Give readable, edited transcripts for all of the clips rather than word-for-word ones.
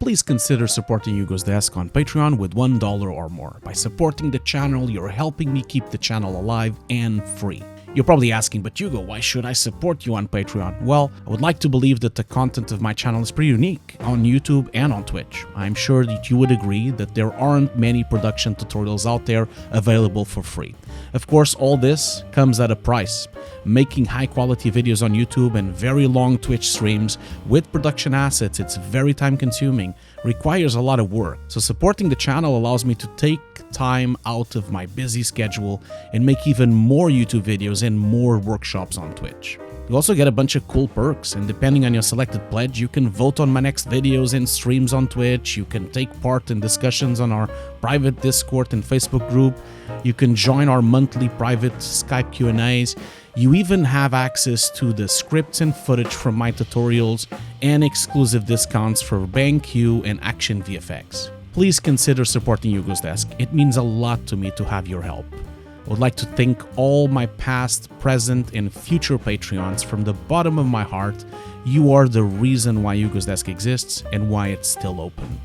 please consider supporting Hugo's Desk on Patreon with $1 or more. By supporting the channel, you're helping me keep the channel alive and free. You're probably asking, but Hugo, why should I support you on Patreon? Well, I would like to believe that the content of my channel is pretty unique on YouTube and on Twitch. I'm sure that you would agree that there aren't many production tutorials out there available for free. Of course, all this comes at a price. Making high-quality videos on YouTube and very long Twitch streams with production assets, it's very time-consuming, requires a lot of work. So supporting the channel allows me to take time out of my busy schedule and make even more YouTube videos and more workshops on Twitch. You also get a bunch of cool perks, and depending on your selected pledge, you can vote on my next videos and streams on Twitch, you can take part in discussions on our private Discord and Facebook group, you can join our monthly private Skype Q&As, you even have access to the scripts and footage from my tutorials and exclusive discounts for BenQ and Action VFX. Please consider supporting Hugo's Desk. It means a lot to me to have your help. I would like to thank all my past, present, and future Patreons from the bottom of my heart. You are the reason why Hugo's Desk exists and why it's still open.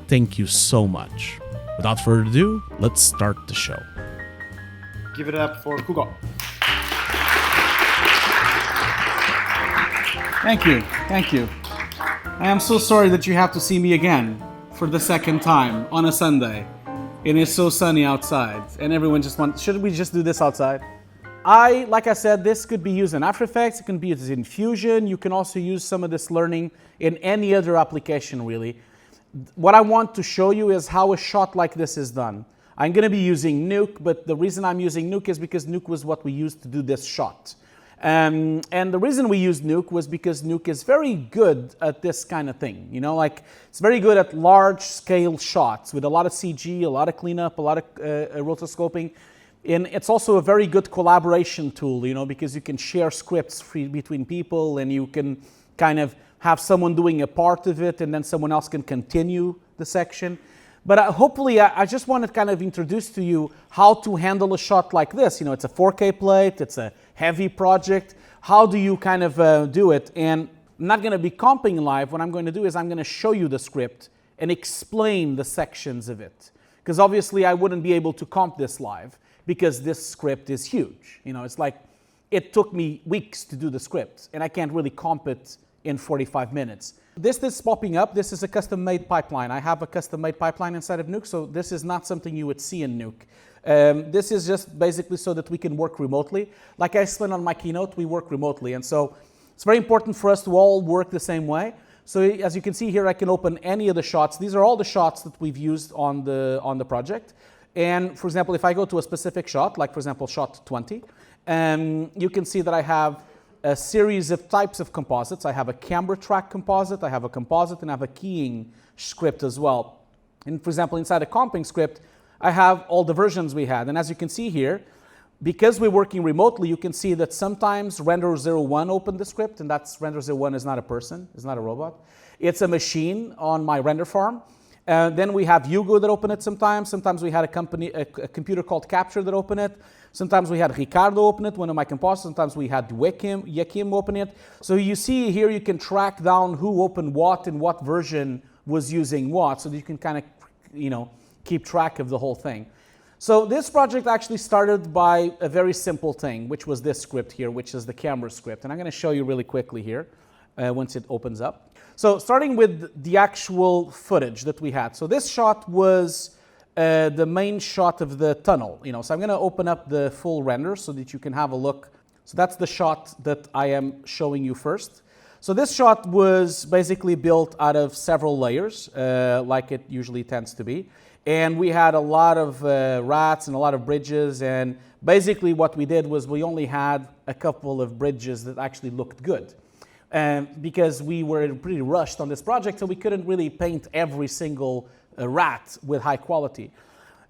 Thank you so much. Without further ado, let's start the show. Give it up for Hugo. Thank you, thank you. I am so sorry that you have to see me again for the second time on a Sunday. It is so sunny outside, and everyone just wants, should we just do this outside? Like I said, this could be used in After Effects, it can be used in Fusion, you can also use some of this learning in any other application really. What I want to show you is how a shot like this is done. I'm going to be using Nuke, but the reason I'm using Nuke is because Nuke was what we used to do this shot. And the reason we used Nuke was because Nuke is very good at this kind of thing. You know, like it's very good at large scale shots with a lot of CG, a lot of cleanup, a lot of rotoscoping. And it's also a very good collaboration tool, you know, because you can share scripts between people and you can kind of have someone doing a part of it and then someone else can continue the section. But hopefully, I just want to kind of introduce to you how to handle a shot like this. You know, it's a 4K plate, it's a heavy project. How do you kind of do it? And I'm not going to be comping live. What I'm going to do is I'm going to show you the script and explain the sections of it. Because obviously, I wouldn't be able to comp this live because this script is huge. You know, it's like it took me weeks to do the script, and I can't really comp it in 45 minutes. This is popping up. This is a custom-made pipeline. I have a custom-made pipeline inside of Nuke, so this is not something you would see in Nuke. This is just basically so that we can work remotely. Like I explained on my keynote, we work remotely, and so it's very important for us to all work the same way. So as you can see here, I can open any of the shots. These are all the shots that we've used on the project. And for example, if I go to a specific shot, like for example, shot 20, you can see that I have a series of types of composites. I have a camera track composite, I have a composite, and I have a keying script as well. And for example, inside a comping script, I have all the versions we had. And as you can see here, because we're working remotely, you can see that sometimes render01 opened the script, and that's render01 is not a person, it's not a robot. It's a machine on my render farm. Then we have Hugo that open it sometimes. Sometimes we had a computer called Capture that open it. Sometimes we had Ricardo open it, one of my compositors. Sometimes we had Joachim open it. So you see here you can track down who opened what and what version was using what, so that you can kind of, you know, keep track of the whole thing. So this project actually started by a very simple thing, which was this script here, which is the camera script. And I'm going to show you really quickly here once it opens up. So starting with the actual footage that we had. So this shot was the main shot of the tunnel. You know, so I'm going to open up the full render so that you can have a look. So that's the shot that I am showing you first. So this shot was basically built out of several layers, like it usually tends to be. And we had a lot of rats and a lot of bridges. And basically what we did was we only had a couple of bridges that actually looked good. Because we were pretty rushed on this project, so we couldn't really paint every single rat with high quality.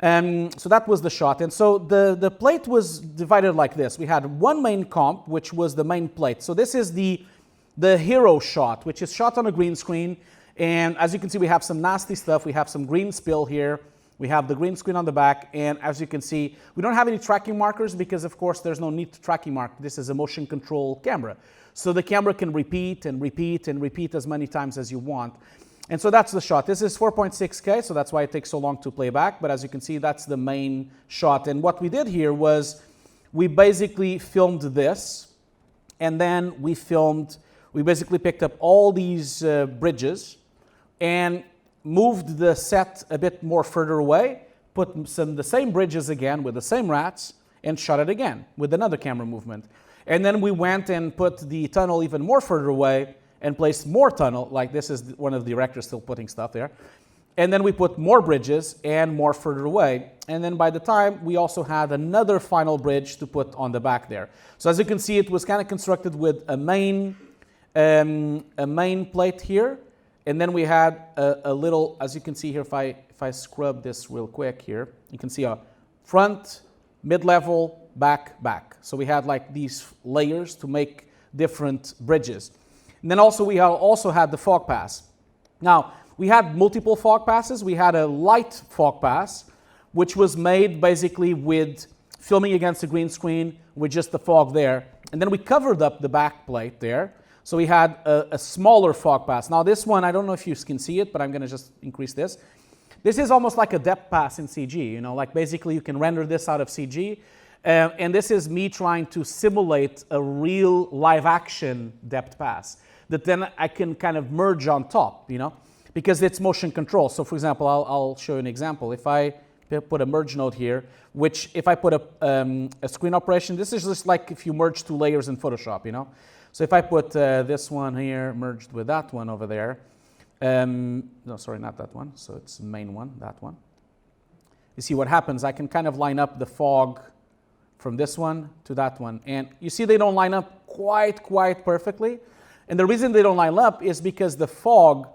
So that was the shot. And so the plate was divided like this. We had one main comp, which was the main plate. So this is the hero shot, which is shot on a green screen. And as you can see, we have some nasty stuff. We have some green spill here. We have the green screen on the back. And as you can see, we don't have any tracking markers because, of course, there's no need to tracking mark. This is a motion control camera. So the camera can repeat and repeat and repeat as many times as you want. And so that's the shot. This is 4.6K, so that's why it takes so long to play back. But as you can see, that's the main shot. And what we did here was we basically filmed this, and then we basically picked up all these bridges and moved the set a bit more further away, put the same bridges again with the same rats, and shot it again with another camera movement. And then we went and put the tunnel even more further away and placed more tunnel, like this is one of the directors still putting stuff there. And then we put more bridges and more further away. And then by the time, we also had another final bridge to put on the back there. So as you can see, it was kind of constructed with a main plate here. And then we had a little, as you can see here, if I scrub this real quick here, you can see a front, mid-level, back. So we had like these layers to make different bridges. And then also we also had the fog pass. Now, we had multiple fog passes. We had a light fog pass, which was made basically with filming against the green screen with just the fog there. And then we covered up the back plate there. So we had a smaller fog pass. Now this one, I don't know if you can see it, but I'm going to just increase this. This is almost like a depth pass in CG, you know, like basically you can render this out of CG. And this is me trying to simulate a real live action depth pass that then I can kind of merge on top, you know, because it's motion control. So for example, I'll show you an example. If I put a merge node here, which if I put a screen operation, this is just like if you merge two layers in Photoshop, you know. So if I put this one here merged with that one over there, no, sorry, not that one. So it's the main one, that one. You see what happens, I can kind of line up the fog from this one to that one. And you see they don't line up quite perfectly. And the reason they don't line up is because the fog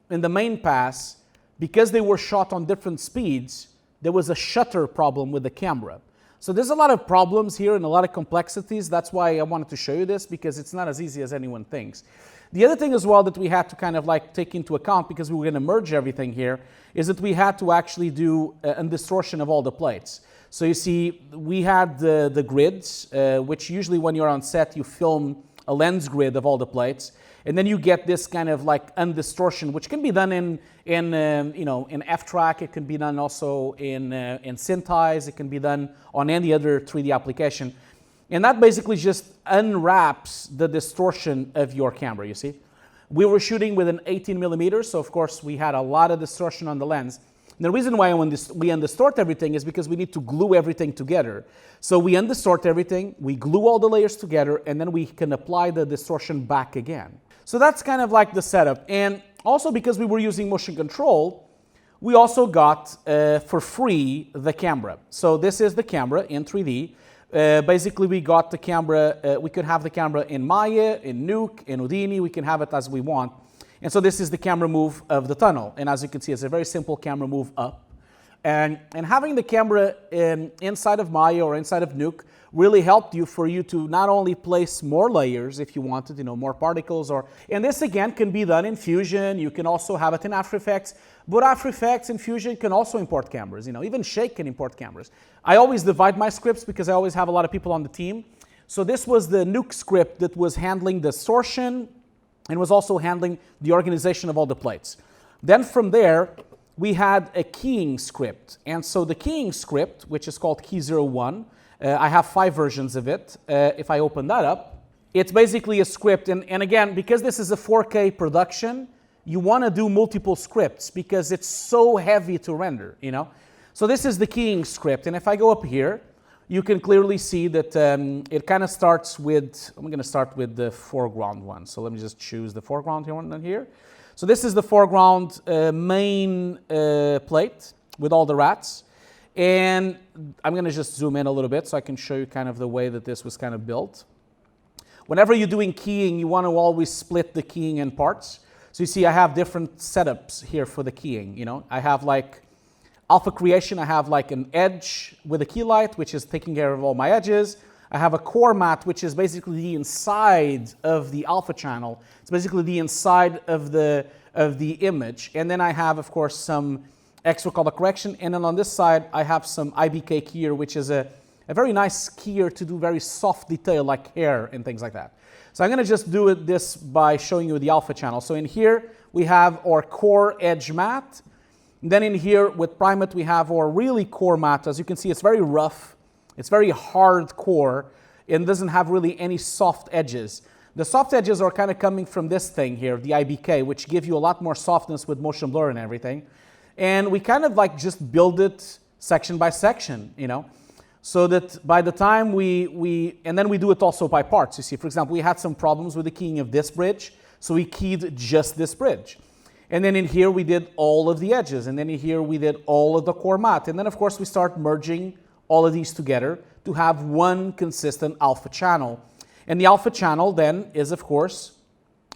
in the main pass, because they were shot on different speeds, there was a shutter problem with the camera. So there's a lot of problems here and a lot of complexities. That's why I wanted to show you this, because it's not as easy as anyone thinks. The other thing as well that we had to kind of like take into account, because we were going to merge everything here, is that we had to actually do a distortion of all the plates. So you see, we had the grids, which usually when you're on set, you film a lens grid of all the plates, and then you get this kind of like undistortion, which can be done in F-Track. It can be done also in Synthesize. It can be done on any other 3D application, and that basically just unwraps the distortion of your camera. You see, we were shooting with an 18 millimeters, so of course we had a lot of distortion on the lens. And the reason why we undistort everything is because we need to glue everything together. So we undistort everything, we glue all the layers together, and then we can apply the distortion back again. So that's kind of like the setup. And also because we were using motion control, we also got for free the camera. So this is the camera in 3D. Basically we got the camera, we could have the camera in Maya, in Nuke, in Houdini, we can have it as we want. And so this is the camera move of the tunnel. And as you can see, it's a very simple camera move up. And having the camera inside of Maya or inside of Nuke really helped you for you to not only place more layers if you wanted, you know, more particles, and this again can be done in Fusion. You can also have it in After Effects, but After Effects and Fusion can also import cameras. You know, even Shake can import cameras. I always divide my scripts because I always have a lot of people on the team. So this was the Nuke script that was handling distortion and was also handling the organization of all the plates. Then from there, we had a keying script. And so the keying script, which is called sh020, I have 5 versions of it. If I open that up, it's basically a script. And again, because this is a 4K production, you want to do multiple scripts because it's so heavy to render, you know. So this is the keying script. And if I go up here, you can clearly see that it kind of starts with, I'm going to start with the foreground one. So let me just choose the foreground here. So this is the foreground main plate with all the rats. And I'm going to just zoom in a little bit so I can show you kind of the way that this was kind of built. Whenever you're doing keying, you want to always split the keying in parts. So you see I have different setups here for the keying. You know, I have like alpha creation, I have like an edge with a key light, which is taking care of all my edges. I have a core mat, which is basically the inside of the alpha channel. It's basically the inside of the image. And then I have, of course, some extra color correction. And then on this side, I have some IBK keyer, which is a very nice keyer to do very soft detail like hair and things like that. So I'm going to just do this by showing you the alpha channel. So in here, we have our core edge matte. And then in here with Primate, we have our really core matte. As you can see, it's very rough. It's very hard core and doesn't have really any soft edges. The soft edges are kind of coming from this thing here, the IBK, which give you a lot more softness with motion blur and everything. And we kind of like just build it section by section, you know, so that by the time and then we do it also by parts. You see, for example, we had some problems with the keying of this bridge, so we keyed just this bridge. And then in here we did all of the edges, and then in here we did all of the core matte. And then of course we start merging all of these together to have one consistent alpha channel. And the alpha channel then is of course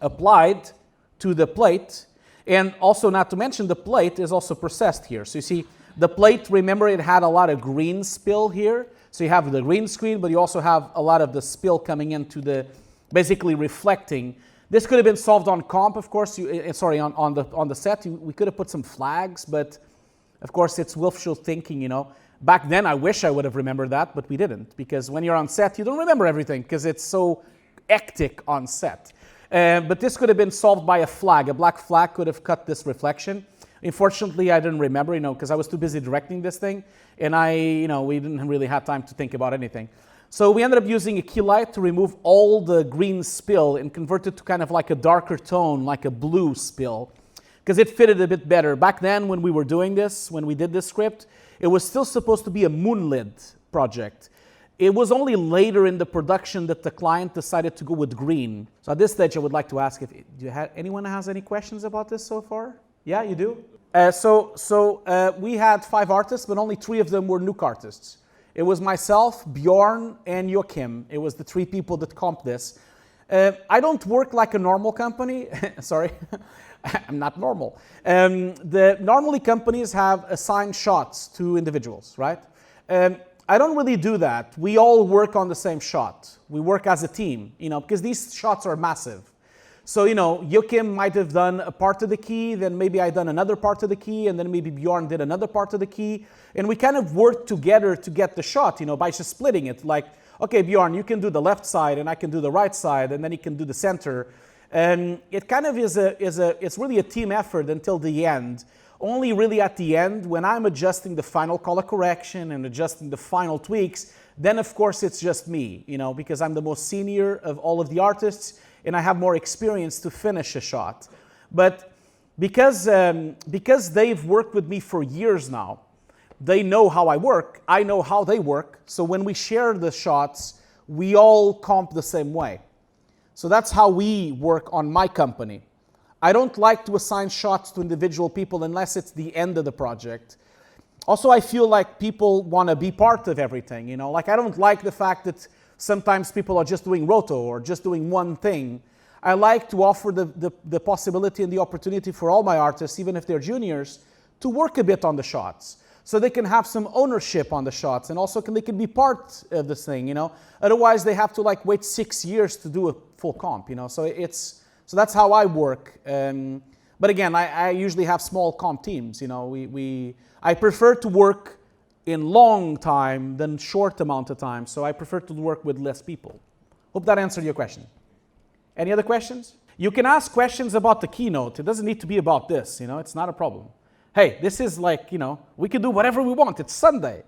applied to the plate. And also, not to mention, the plate is also processed here. So you see, the plate, remember, it had a lot of green spill here. So you have the green screen, but you also have a lot of the spill coming into the, basically reflecting. This could have been solved on comp, of course. On the set. We could have put some flags, but of course, it's wishful thinking, you know. Back then, I wish I would have remembered that, but we didn't. Because when you're on set, you don't remember everything, because it's so hectic on set. But this could have been solved by a flag. A black flag could have cut this reflection. Unfortunately, I didn't remember, you know, because I was too busy directing this thing, and we didn't really have time to think about anything. So we ended up using a key light to remove all the green spill and convert it to kind of like a darker tone, like a blue spill, because it fitted a bit better. Back then, when we were doing this, when we did this script, it was still supposed to be a moonlit project. It was only later in the production that the client decided to go with green. So at this stage, I would like to ask if anyone has any questions about this so far? Yeah, you do? We had 5 artists, but only 3 of them were Nuke artists. It was myself, Bjorn, and Joachim. It was the 3 people that comped this. I don't work like a normal company. Sorry, I'm not normal. Normally companies have assigned shots to individuals, right? I don't really do that. We all work on the same shot. We work as a team, you know, because these shots are massive. So, you know, Joachim might have done a part of the key, then maybe I done another part of the key, and then maybe Bjorn did another part of the key. And we kind of worked together to get the shot, you know, by just splitting it. Like, okay, Bjorn, you can do the left side, and I can do the right side, and then he can do the center. And it kind of it's really a team effort until the end. Only really at the end, when I'm adjusting the final color correction and adjusting the final tweaks, then of course it's just me, you know, because I'm the most senior of all of the artists and I have more experience to finish a shot. But because they've worked with me for years now, they know how I work, I know how they work, so when we share the shots, we all comp the same way. So that's how we work on my company. I don't like to assign shots to individual people unless it's the end of the project. Also, I feel like people want to be part of everything, you know? Like, I don't like the fact that sometimes people are just doing roto or just doing one thing. I like to offer the possibility and the opportunity for all my artists, even if they're juniors, to work a bit on the shots. So they can have some ownership on the shots and also they can be part of this thing, you know? Otherwise, they have to like wait 6 years to do a full comp, you know? So that's how I work. But again, I usually have small comp teams. You know, I prefer to work in long time than short amount of time. So I prefer to work with less people. Hope that answered your question. Any other questions? You can ask questions about the keynote. It doesn't need to be about this. You know, it's not a problem. Hey, this is like, you know, we can do whatever we want. It's Sunday.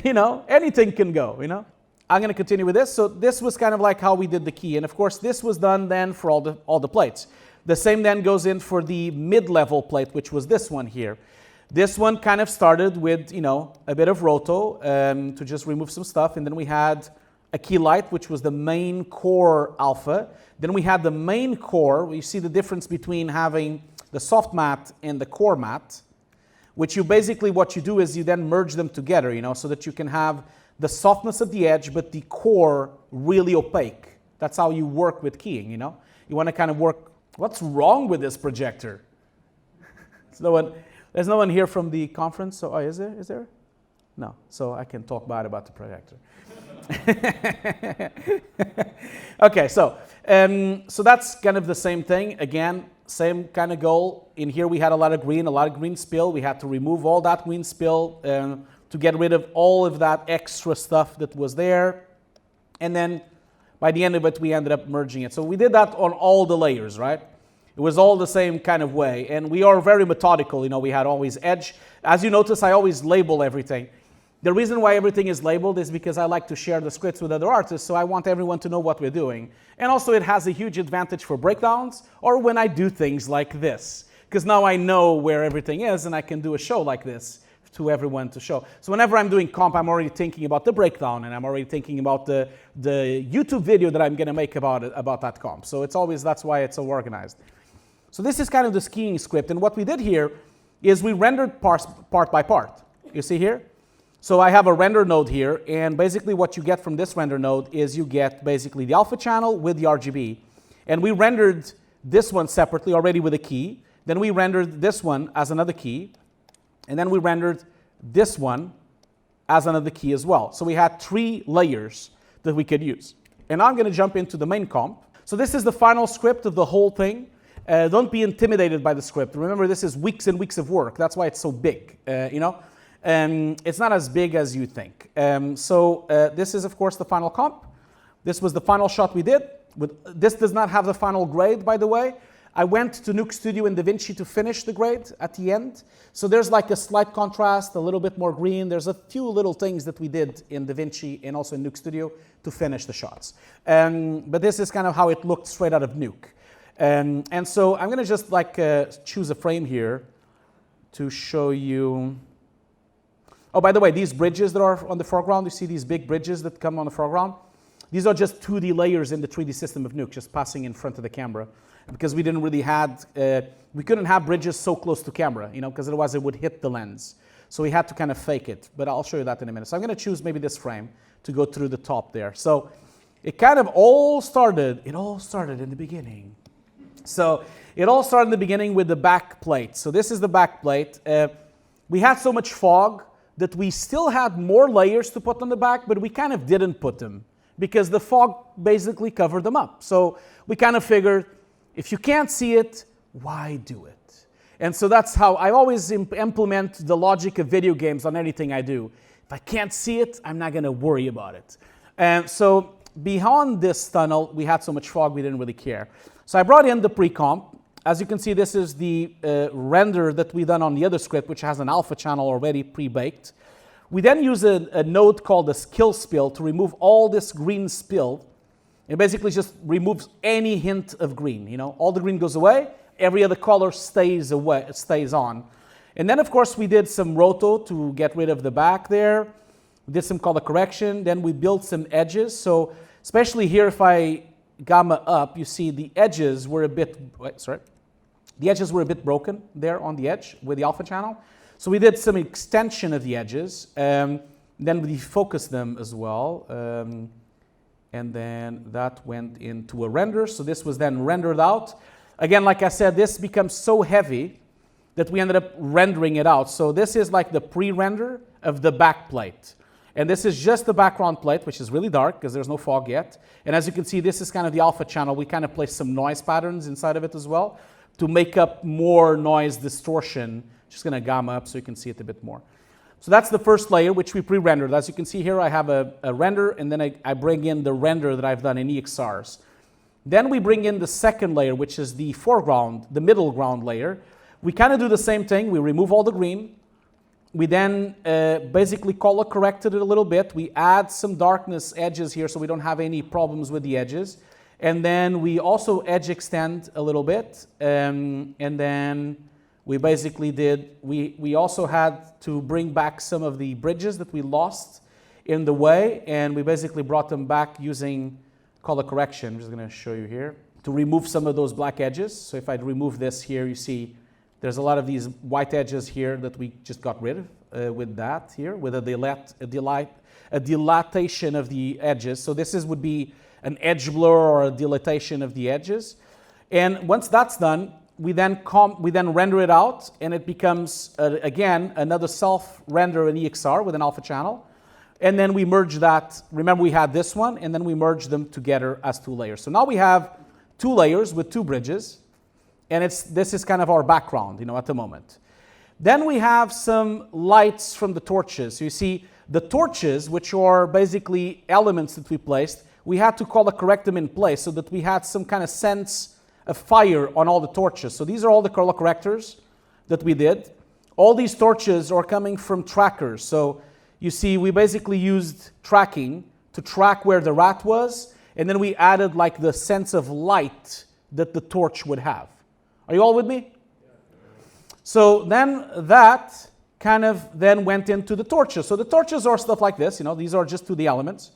You know, anything can go. You know. I'm going to continue with this. So this was kind of like how we did the key. And of course, this was done then for all the plates. The same then goes in for the mid-level plate, which was this one here. This one kind of started with, you know, a bit of roto to just remove some stuff. And then we had a key light, which was the main core alpha. Then we had the main core. You see the difference between having the soft matte and the core matte, which you basically, what you do is you then merge them together, you know, so that you can have the softness of the edge, but the core really opaque. That's how you work with keying, you know? You want to kind of work, what's wrong with this projector? There's no one here from the conference, so is there? No, so I can talk bad about the projector. Okay, so that's kind of the same thing. Again, same kind of goal. In here we had a lot of green spill. We had to remove all that green spill to get rid of all of that extra stuff that was there. And then by the end of it, we ended up merging it. So we did that on all the layers, right? It was all the same kind of way. And we are very methodical. You know, we had always edge. As you notice, I always label everything. The reason why everything is labeled is because I like to share the scripts with other artists, so I want everyone to know what we're doing. And also it has a huge advantage for breakdowns or when I do things like this. Because now I know where everything is and I can do a show like this to everyone to show. So whenever I'm doing comp, I'm already thinking about the breakdown and I'm already thinking about the YouTube video that I'm going to make about that comp. So it's always, that's why it's so organized. So this is kind of the skiing script. And what we did here is we rendered part by part. You see here? So I have a render node here. And basically what you get from this render node is you get basically the alpha channel with the RGB. And we rendered this one separately already with a key. Then we rendered this one as another key. And then we rendered this one as another key as well. So we had 3 layers that we could use. And now I'm going to jump into the main comp. So this is the final script of the whole thing. Don't be intimidated by the script. Remember, this is weeks and weeks of work. That's why it's so big, you know. It's not as big as you think. This is, of course, the final comp. This was the final shot we did. This does not have the final grade, by the way. I went to Nuke Studio in DaVinci to finish the grade at the end. So there's like a slight contrast, a little bit more green. There's a few little things that we did in DaVinci and also in Nuke Studio to finish the shots. But this is kind of how it looked straight out of Nuke. And so I'm going to just like choose a frame here to show you. Oh, by the way, these bridges that are on the foreground, you see these big bridges that come on the foreground? These are just 2D layers in the 3D system of Nuke, just passing in front of the camera. Because we didn't really we couldn't have bridges so close to camera, you know, because otherwise it would hit the lens. So we had to kind of fake it, but I'll show you that in a minute. So I'm going to choose maybe this frame to go through the top there. So it kind of all started in the beginning. So it all started in the beginning with the back plate. So this is the back plate. We had so much fog that we still had more layers to put on the back, but we kind of didn't put them because the fog basically covered them up. So we kind of figured, if you can't see it, why do it? And so that's how I always implement the logic of video games on anything I do. If I can't see it, I'm not going to worry about it. And so beyond this tunnel, we had so much fog, we didn't really care. So I brought in the pre-comp. As you can see, this is the render that we done on the other script, which has an alpha channel already pre-baked. We then use a node called the skill spill to remove all this green spill. It basically just removes any hint of green. You know, all the green goes away, every other color stays on. And then, of course, we did some roto to get rid of the back there. We did some color correction. Then we built some edges. So, especially here, if I gamma up, you see the edges were a bit, the edges were a bit broken there on the edge with the alpha channel. So we did some extension of the edges. Then we defocused them as well. And then that went into a render. So this was then rendered out. Again, like I said, this becomes so heavy that we ended up rendering it out. So this is like the pre-render of the back plate. And this is just the background plate, which is really dark because there's no fog yet. And as you can see, this is kind of the alpha channel. We kind of placed some noise patterns inside of it as well to make up more noise distortion. Just going to gamma up so you can see it a bit more. So that's the first layer, which we pre-rendered. As you can see here, I have a render, and then I bring in the render that I've done in EXRs. Then we bring in the second layer, which is the foreground, the middle ground layer. We kind of do the same thing. We remove all the green. We then basically color corrected it a little bit. We add some darkness edges here so we don't have any problems with the edges. And then we also edge extend a little bit. And then we basically we also had to bring back some of the bridges that we lost in the way. And we basically brought them back using color correction. I'm just going to show you here to remove some of those black edges. So if I remove this here, you see there's a lot of these white edges here that we just got rid of with that here, with a dilatation of the edges. So this would be an edge blur or a dilatation of the edges. And once that's done, we then render it out, and it becomes, again, another self-render in EXR with an alpha channel. And then we merge that. Remember, we had this one, and then we merge them together as 2 layers. So now we have 2 layers with 2 bridges. And this is kind of our background, at the moment. Then we have some lights from the torches. So you see the torches, which are basically elements that we placed, we had to color correct them in place so that we had some kind of sense a fire on all the torches. So these are all the color correctors that we did. All these torches are coming from trackers. So you see, we basically used tracking to track where the rat was, and then we added like the sense of light that the torch would have. Are you all with me? So then that kind of then went into the torches. So the torches are stuff like this, these are just 2D elements.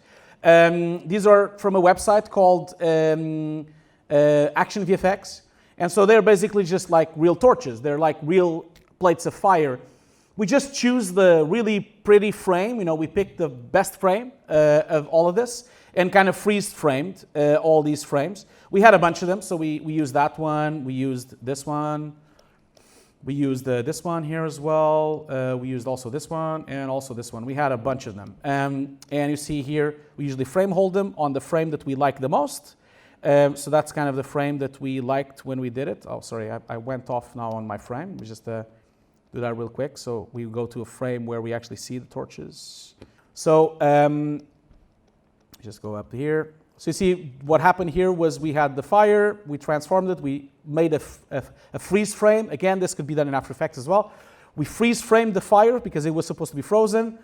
These are from a website called Action VFX. And so they're basically just like real torches. They're like real plates of fire. We just choose the really pretty frame. We picked the best frame of all of this and kind of freeze framed all these frames. We had a bunch of them, so we used that one. We used this one. We used this one here as well. We used also this one and also this one. We had a bunch of them. And you see here, we usually frame hold them on the frame that we like the most. So that's kind of the frame that we liked when we did it. Oh, sorry, I went off now on my frame. We just do that real quick. So we go to a frame where we actually see the torches. So just go up here. So you see what happened here was we had the fire, we transformed it, we made a freeze frame. Again, this could be done in After Effects as well. We freeze framed the fire because it was supposed to be frozen.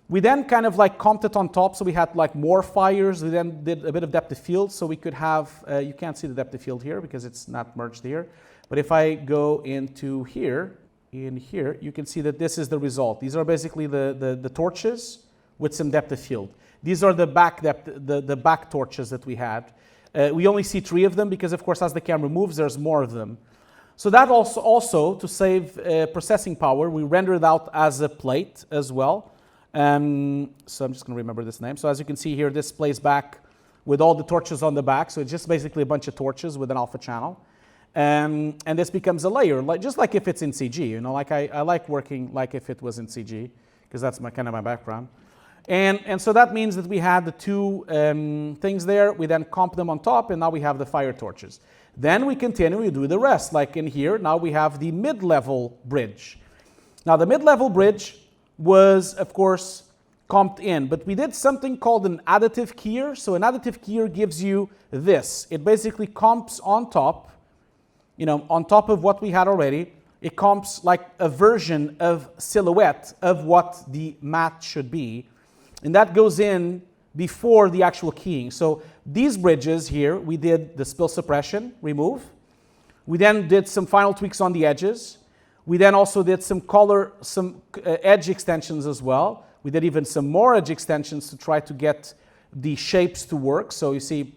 We then kind of like comped it on top, so we had like more fires. We then did a bit of depth of field, so we could have, you can't see the depth of field here because it's not merged here. But if I go into here, in here, you can see that this is the result. These are basically the torches with some depth of field. These are the back depth, the back torches that we had. We only see 3 of them because, of course, as the camera moves, there's more of them. So that also to save processing power, we rendered out as a plate as well. So I'm just going to remember this name. So as you can see here, this plays back with all the torches on the back. So it's just basically a bunch of torches with an alpha channel. And this becomes a layer, just like if it's in CG. Like I like working like if it was in CG because that's kind of my background. And so that means that we had the 2 things there. We then comp them on top, and now we have the fire torches. Then we continue to do the rest. Like in here, now we have the mid-level bridge. Now the mid-level bridge was, of course, comped in, but we did something called an additive keyer. So an additive keyer gives you this. It basically comps on top, on top of what we had already. It comps like a version of silhouette of what the matte should be. And that goes in before the actual keying. So these bridges here, we did the spill suppression, remove. We then did some final tweaks on the edges. We then also did some edge extensions as well. We did even some more edge extensions to try to get the shapes to work. So you see,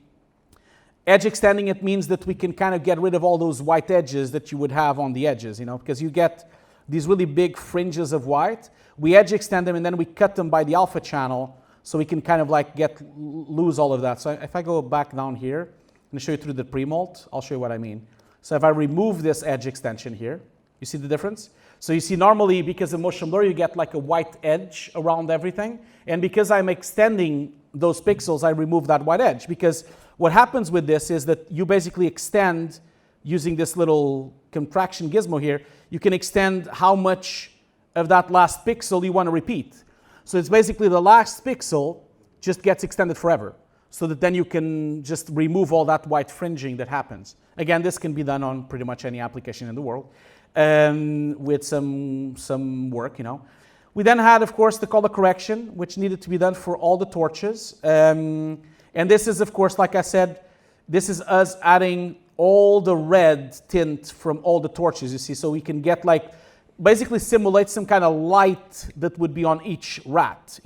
edge extending, it means that we can kind of get rid of all those white edges that you would have on the edges, because you get these really big fringes of white. We edge extend them and then we cut them by the alpha channel so we can kind of like lose all of that. So if I go back down here and show you through the pre-molt, I'll show you what I mean. So if I remove this edge extension here, you see the difference? So you see normally because of motion blur you get like a white edge around everything, and because I'm extending those pixels I remove that white edge, because what happens with this is that you basically extend using this little contraction gizmo here, you can extend how much of that last pixel you want to repeat. So it's basically the last pixel just gets extended forever, so that then you can just remove all that white fringing that happens. Again, this can be done on pretty much any application in the world with some work, We then had, of course, the color correction, which needed to be done for all the torches. And this is, of course, like I said, this is us adding all the red tint from all the torches, you see, so we can get like, basically simulate some kind of light that would be on each rat,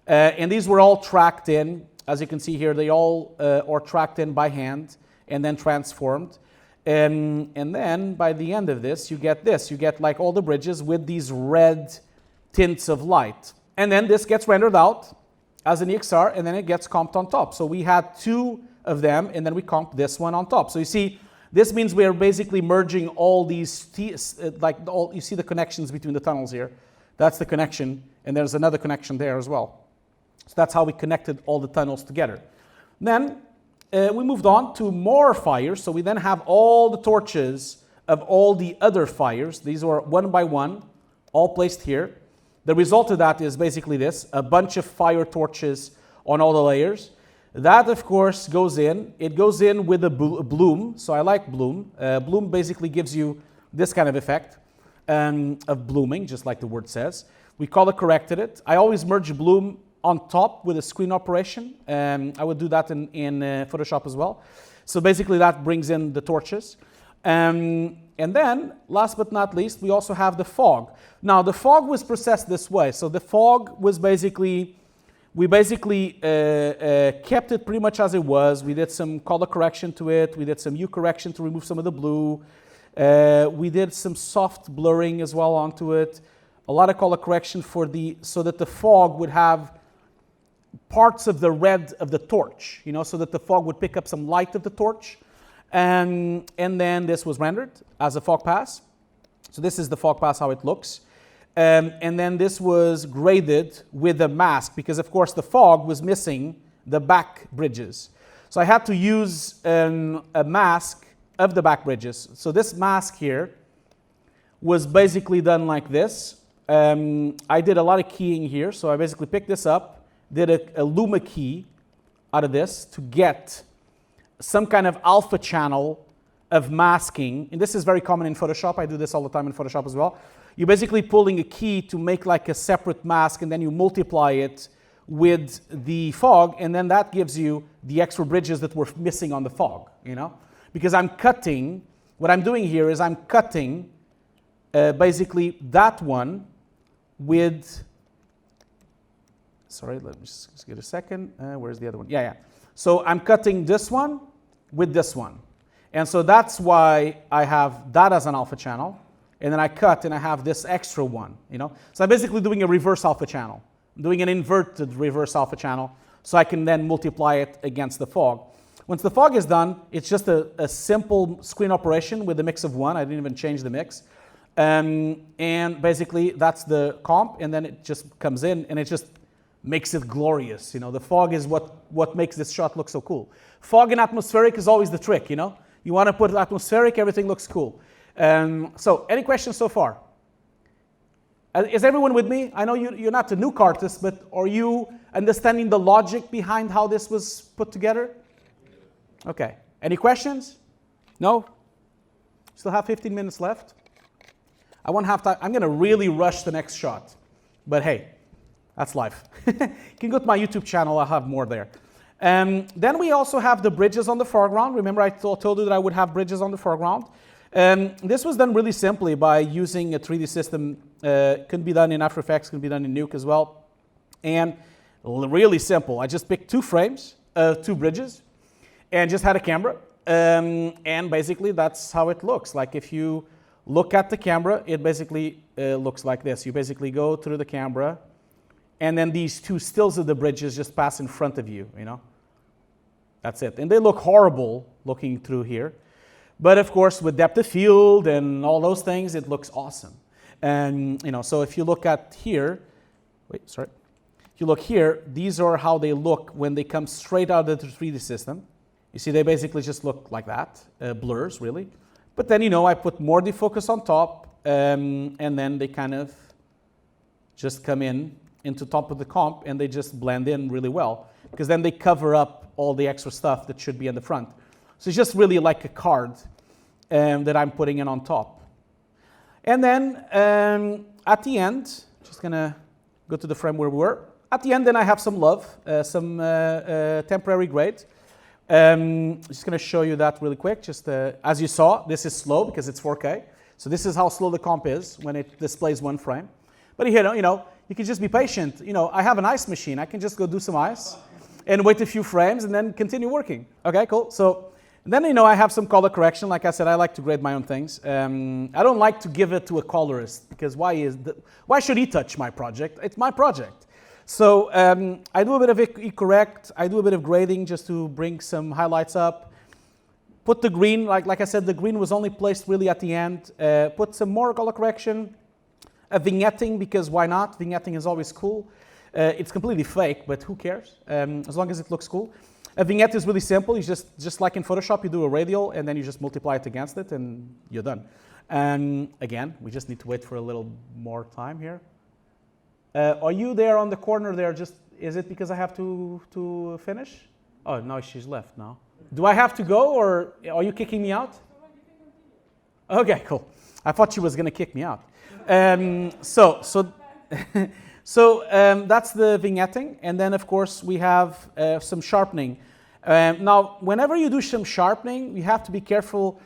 And these were all tracked in. As you can see here, they all are tracked in by hand and then transformed. And then by the end of this, you get this. You get like all the bridges with these red tints of light. And then this gets rendered out as an EXR, and then it gets comped on top. So we had 2 of them, and then we comped this one on top. So you see, this means we are basically merging all these, you see the connections between the tunnels here. That's the connection, and there's another connection there as well. So that's how we connected all the tunnels together. Then we moved on to more fires. So we then have all the torches of all the other fires. These were one by one, all placed here. The result of that is basically this, a bunch of fire torches on all the layers. That, of course, goes in. It goes in with a bloom, so I like bloom. Bloom basically gives you this kind of effect of blooming, just like the word says. We color corrected it. I always merge bloom on top with a screen operation. I would do that in Photoshop as well. So basically that brings in the torches. And then, last but not least, we also have the fog. Now, the fog was processed this way. So the fog was basically, we basically kept it pretty much as it was. We did some color correction to it. We did some hue correction to remove some of the blue. We did some soft blurring as well onto it. A lot of color correction so that the fog would have parts of the red of the torch, so that the fog would pick up some light of the torch. And then this was rendered as a fog pass. So this is the fog pass, how it looks. And then this was graded with a mask because, of course, the fog was missing the back bridges. So I had to use a mask of the back bridges. So this mask here was basically done like this. I did a lot of keying here. So I basically picked this up, did a Luma key out of this to get some kind of alpha channel of masking. And this is very common in Photoshop. I do this all the time in Photoshop as well. You're basically pulling a key to make like a separate mask, and then you multiply it with the fog, and then that gives you the extra bridges that were missing on the fog, Because I'm cutting, what I'm doing here is I'm cutting basically that one with, sorry, let me just get a second. Where's the other one? Yeah. So I'm cutting this one with this one. And so that's why I have that as an alpha channel. And then I cut and I have this extra one, So I'm basically doing a reverse alpha channel. I'm doing an inverted reverse alpha channel so I can then multiply it against the fog. Once the fog is done, it's just a simple screen operation with a mix of one. I didn't even change the mix. And basically that's the comp, and then it just comes in and it just makes it glorious. The fog is what makes this shot look so cool. Fog and atmospheric is always the trick, You want to put atmospheric, everything looks cool. So, any questions so far? Is everyone with me? I know you're not a Nuke artist, but are you understanding the logic behind how this was put together? Okay. Any questions? No? Still have 15 minutes left. I won't have time. I'm going to really rush the next shot. But hey, that's life. You can go to my YouTube channel. I'll have more there. Then we also have the bridges on the foreground. Remember I told you that I would have bridges on the foreground. This was done really simply by using a 3D system. Can be done in After Effects, can be done in Nuke as well. And really simple. I just picked 2 frames, 2 bridges, and just had a camera. And basically that's how it looks. Like if you look at the camera, it basically looks like this. You basically go through the camera, and then these 2 stills of the bridges just pass in front of you, That's it. And they look horrible looking through here. But of course, with depth of field and all those things, it looks awesome. And, so if you look at here, if you look here, these are how they look when they come straight out of the 3D system. You see, they basically just look like that, blurs really. But then, I put more defocus on top, and then they kind of just come into top of the comp, and they just blend in really well, because then they cover up all the extra stuff that should be in the front. So it's just really like a card that I'm putting in on top. And then at the end, just gonna go to the frame where we were. At the end, then I have some love, some temporary grade. Just gonna show you that really quick. Just as you saw, this is slow because it's 4K. So this is how slow the comp is when it displays 1 frame. But here, you can just be patient. I have an ice machine. I can just go do some ice and wait a few frames and then continue working. Okay, cool. So then, I have some color correction. Like I said, I like to grade my own things. I don't like to give it to a colorist because why should he touch my project? It's my project. So I do a bit of correct. I do a bit of grading just to bring some highlights up. Put the green, like I said, the green was only placed really at the end. Put some more color correction. A vignetting, because why not? Vignetting is always cool. It's completely fake, but who cares? As long as it looks cool. A vignette is really simple. You just like in Photoshop, you do a radial, and then you just multiply it against it, and you're done. And again, we just need to wait for a little more time here. Are you there on the corner there? Is it because I have to finish? Oh, no, she's left now. Do I have to go, or are you kicking me out? Okay, cool. I thought she was going to kick me out. So that's the vignetting, and then of course we have some sharpening. Now, whenever you do some sharpening, you have to be careful.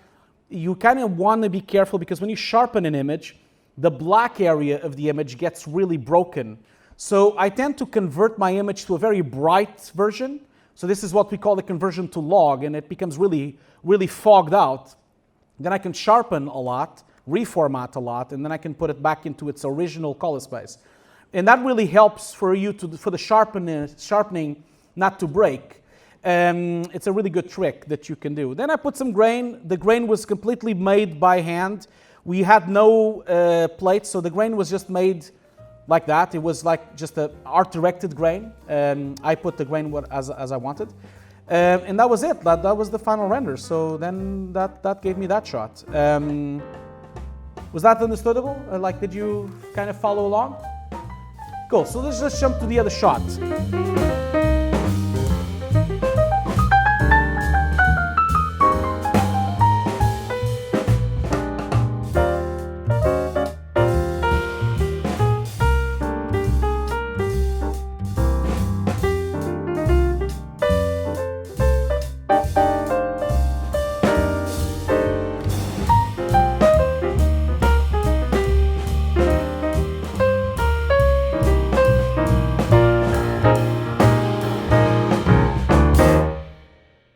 You kind of want to be careful because when you sharpen an image, the black area of the image gets really broken. So I tend to convert my image to a very bright version. So this is what we call the conversion to log, and it becomes really, really fogged out. Then I can sharpen a lot, reformat a lot, and then I can put it back into its original color space. And that really helps for you for the sharpening not to break. It's a really good trick that you can do. Then I put some grain. The grain was completely made by hand. We had no plates, so the grain was just made like that. It was like just an art-directed grain. I put the grain as I wanted. And that was it. That was the final render. So then that gave me that shot. Was that understandable? Like, did you kind of follow along? Cool, so let's just jump to the other shot.